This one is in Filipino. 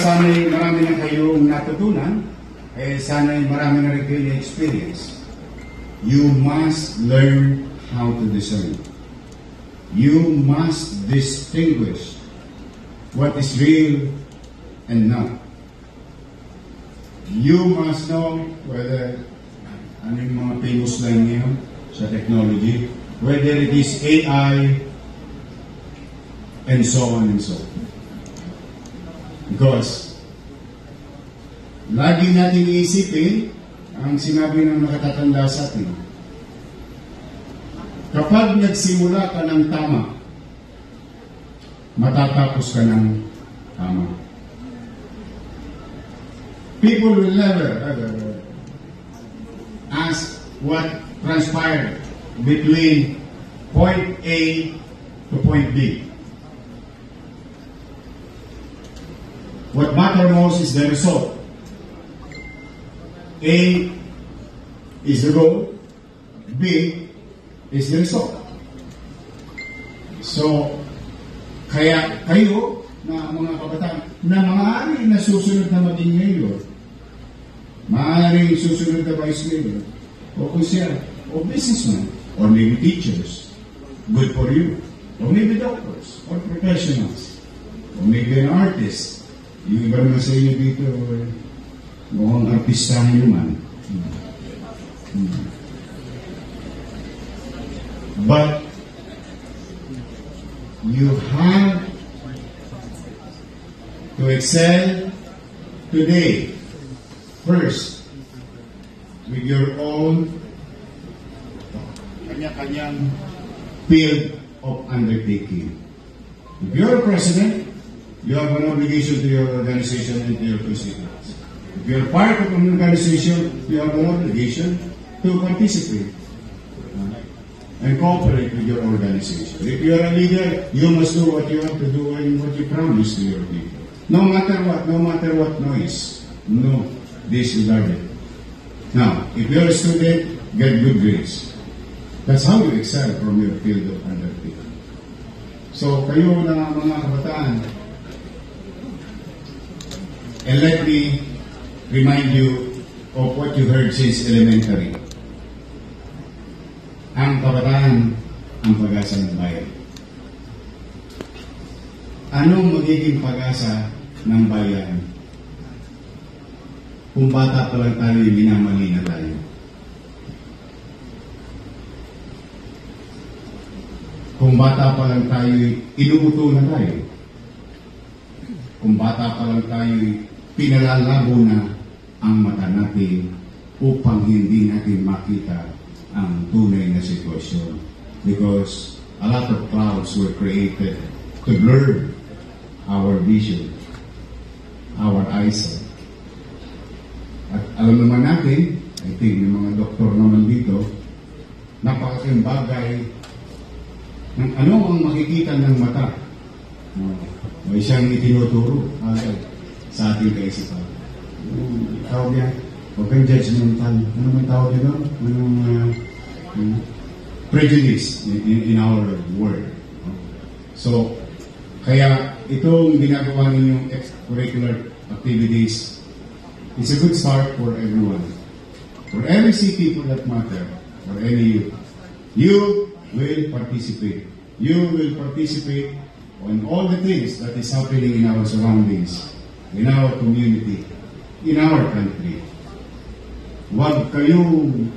sana'y marami na kayong natutunan, sana'y marami na rin kayo na-experience. You must learn how to discern. You must distinguish what is real and not. You must know whether, ano yung mga famous line ngayon sa technology, whether it is AI, and so on and so on. Because, lagi natin iisipin ang sinabi ng nakatatanda sa atin. Kapag nagsimula ka ng tama, matatapos ka ng tama. People will never ask what transpired between point A to point B. What matters most is the result. A is the goal, B is the result. So, kaya kayo na mga kabataan na maaari na susunod na maging mayor, maaari susunod na vice mayor, o kusya, o businessman, or maybe teachers, good for you, or maybe doctors, or professionals, or maybe an artist. Yung iba naman sa inyo dito, mukhang artistahan nyo man. But you have to excel today, first, with your own kanya-kanyang field of undertaking. If you're a president, you have an obligation to your organization and to your constituents. If you're part of an organization, you have an obligation to participate and cooperate with your organization. If you're a leader, you must do what you have to do and what you promise to your people. No matter what noise, no disregard it. Now, if you're a student, get good grades. That's how you excel from your field of undertaking. So, kayo na mga kabataan, and let me remind you of what you heard since elementary. Ang kabataan, ang pag-asa ng bayan. Anong magiging pag-asa ng bayan kung bata pa lang tayo, minamali na tayo? Kung bata pa lang tayo, inuuto na tayo. Kung bata pa lang tayo, pinalalabo na ang mata natin upang hindi natin makita ang tunay na sitwasyon. Because a lot of clouds were created to blur our vision, our eyesight. At alam naman natin, I think yung mga doktor naman dito, napakaking bagay ng ano ang makikita ng mata. May siyang itinuturo sa ating kaisipan. Tawag yan, huwag kang judgmental. Ano man tawag yun? Prejudice in our world. So, kaya itong ginagawa ninyong extracurricular activities is a good start for everyone. For every city for that matter, for any youth, you will participate. You will participate on all the things that is happening in our surroundings, in our community, in our country. Huwag kayong